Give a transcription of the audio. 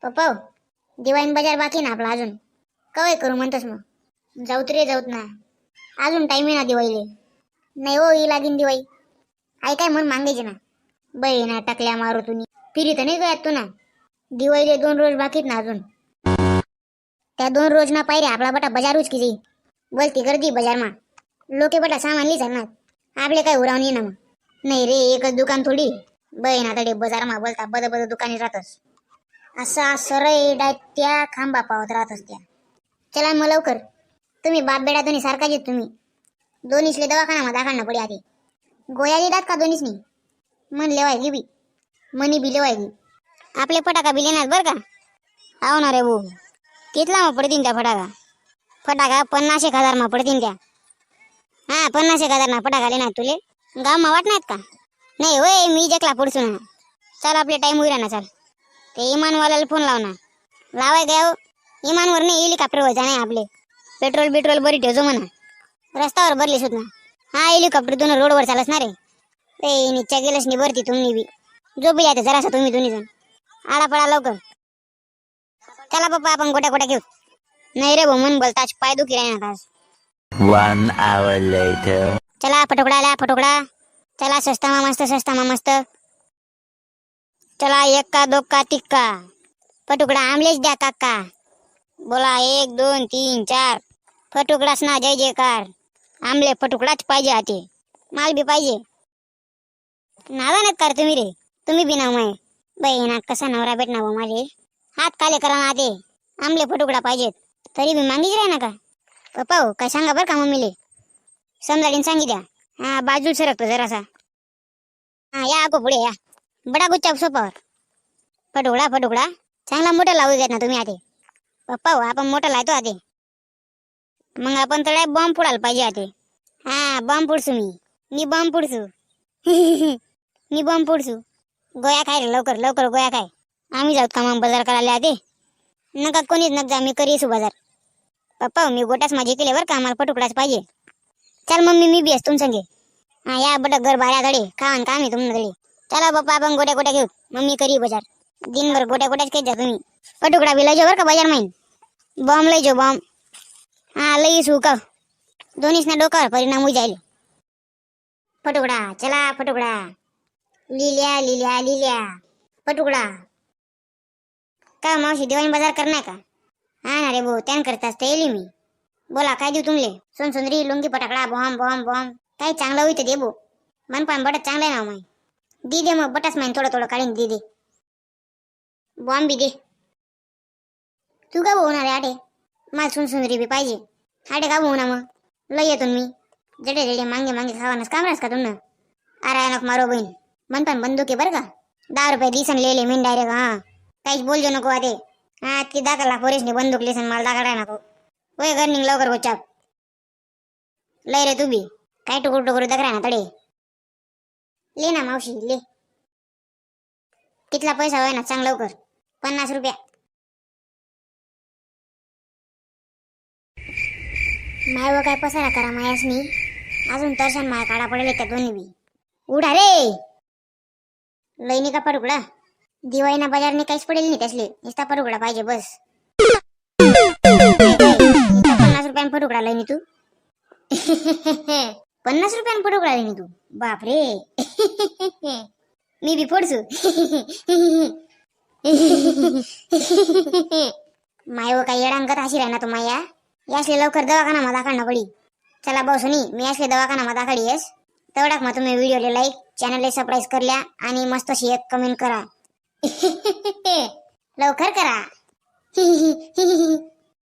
पप्पा दिवाळी बाजार बाकी ना आपला अजून कवाय करू म्हणतोस मग जाऊत रे जाऊत ना अजून टाइम आहे ना दिवाळीले नाही हो ही लागीन दिवाळी आई काय म्हण मागायचे ना बहिणा टाकल्या मारू तुम्ही फिरी तर नाही गयात तू ना दिवाळीले 2 रोज बाकीत ना अजून त्या 2 रोज ना पाहिजे आपला बटा बाजार उचकी जाई बोलती गर्दी बाजार मा लोके बटा सामान ली ना आपले काय उरावणी ना मग नाही रे एकच दुकान थोडी बहिणा तडे बाजार मा बोलता बद दुकानी राहतस असा सरळ डाय त्या खांबा पावत राहतस त्या चला मग लवकर तुम्ही बाप बेडा दोन्ही सारखाच येत तुम्ही दोन्हीसले दवाखाना मा दाखवणं पडे आधी गोळ्या देतात का दोन्हीसनी मन लेवायली बी मनी बी लेवायली आपले फटाका बी लेणार बर का आव ना रे भाऊ कितला मग पडतीन त्या फटाका 50,000 मा पडतीन त्या हा 50,000 ना फटाका लेणार तुले गाव मा वाट नाहीत का नाही होय मी जकला पडसू ना चल आपले टाइम होईल ना चल ते इमानवाल्याला फोन लाव ना लावाय गाव इमानवर नाही हेलिकॉप्टर व्हायचा नाही आपले पेट्रोल बरी ठेवतो म्हणा रस्त्यावर भरलीस होत ना हा हेलिकॉप्टर दोन रोडवर चालस ना रे ते निच्या गेलस नि भरती तुम्ही बी जो बी यायचं जरासा तुम्ही दोन्ही जण आडा पडा लवकर चला पप्पा आपण गोट्या घेऊ नाही रे भाऊ मन बोलता पाय दुखी राहणार आज 1 hour later. चला फटोकडा चला सस्ता मा मस्त चला 1 का 2 का 3 का फटुकडा आमलेच द्या काका बोला 1 2 3 4 फटुकडाच ना जय जयकार आमले फटुकडाच पाहिजे आते माल बी पाहिजे नावा नका कर तुम्ही रे तुम्ही बी नाव माय बहिणा कसा नवरा भेटना भाऊ माझे हात काले करा ना आते आमले फटुकडा पाहिजेत तरी बी मागीच राह ना का पप्पा हो काय सांगा बरं का मम्मीले समजाडीन सांगी द्या हा बाजू सरकतो जरासा हा या आको पुढे या बडा गुच्चा सोपावर फटुकडा चांगला मोठा लावू देत ना तुम्ही आते पप्पा हो आपण मोठा लावतो आते मग आपण तर बॉम्ब फोडायला पाहिजे आते हा बॉम्ब फोडसू मी बॉम्ब फोडसू मी बॉम्ब फोडसू गोया खाय रे लवकर गोया खाय आम्ही जाऊत का मग बाजार करायला आते नका कोणीच नका जा मी करीसू बाजार पप्पा हो मी गोटाच माझे केले बरं का आम्हाला फटुकडाच पाहिजे चल मम्मी मी बी असतो संगे हा या बट घर बाऱ्या धडे खावान काम आहे तुम्हाला धडे चला पप्पा आपण गोट्या घेऊ मम्मी करी बाजार दिनभर गोट्याच काही जा तुम्ही फटुकडा बी लय जाऊ बरं का बाजार माहीन बॉम्ब लय जाऊ बॉम्ब हा लई सुका दोन्हीच ना डोक्यावर परिणाम होई जाईल फटुकडा चला फटुकडा लिल्या फटुकडा का मावशी दिवाळी बाजार करणार का हा ना रे भाऊ त्यान करताच ते येली मी बोला काय देऊ तुमले सोनसुंदरी लुंगी फटाकडा बॉम्ब काही चांगलं होईत दे बो मनपान बटच चांगलं आहे ना माय दे मग बटाच माहीन थोडं काढीन दे बॉम्ब बी दे तू का भाऊ ना रे आटे मला सोनसुंदरी बी पाहिजे आटे का भाऊ ना मग लय येतो मी जडे मांगे खावानच कामरास का तुमनं अरे नको मारो बहीण मनपान बंदूक आहे बरं का 10 रुपये दिसन लेले मीन डायरेक्ट हा काहीच बोलजो नको आते हा ती दाखला पोरीसने बंदूक लिसन मला दाखला नको होय गर्निंग लवकर गोचाप लय रे तू बी काय टुकरू दगरा ना तडे ले ना मावशी ले कितला पैसा होय ना सांग लवकर 50 रुपया माय व काय पसारा करा मायासनी अजून तरशान माया काढा पडेल त्या दोन्ही बी उडा रे लईनी का फटुकडा दिवाळीना बाजारने काहीच पडेल नाही त्यासले नुसता फटुकडा पाहिजे बस 50 रुपयान फटुकडा लईनी तू 50 रुपयान फटुकडा लईनी तू बाप रे मी बी फोडसू माय व काही येडांगत हशी राह ना तू माया यासले लवकर दवाखाना मा दाखवणं पडी चला भाऊ सुनी मी असले दवाखाना मा दाखडी येस तेवढाक मग तुम्ही व्हिडिओले लाईक चॅनलले सबस्क्राईब करल्या आणि मस्त अशी एक कमेंट करा लवकर करा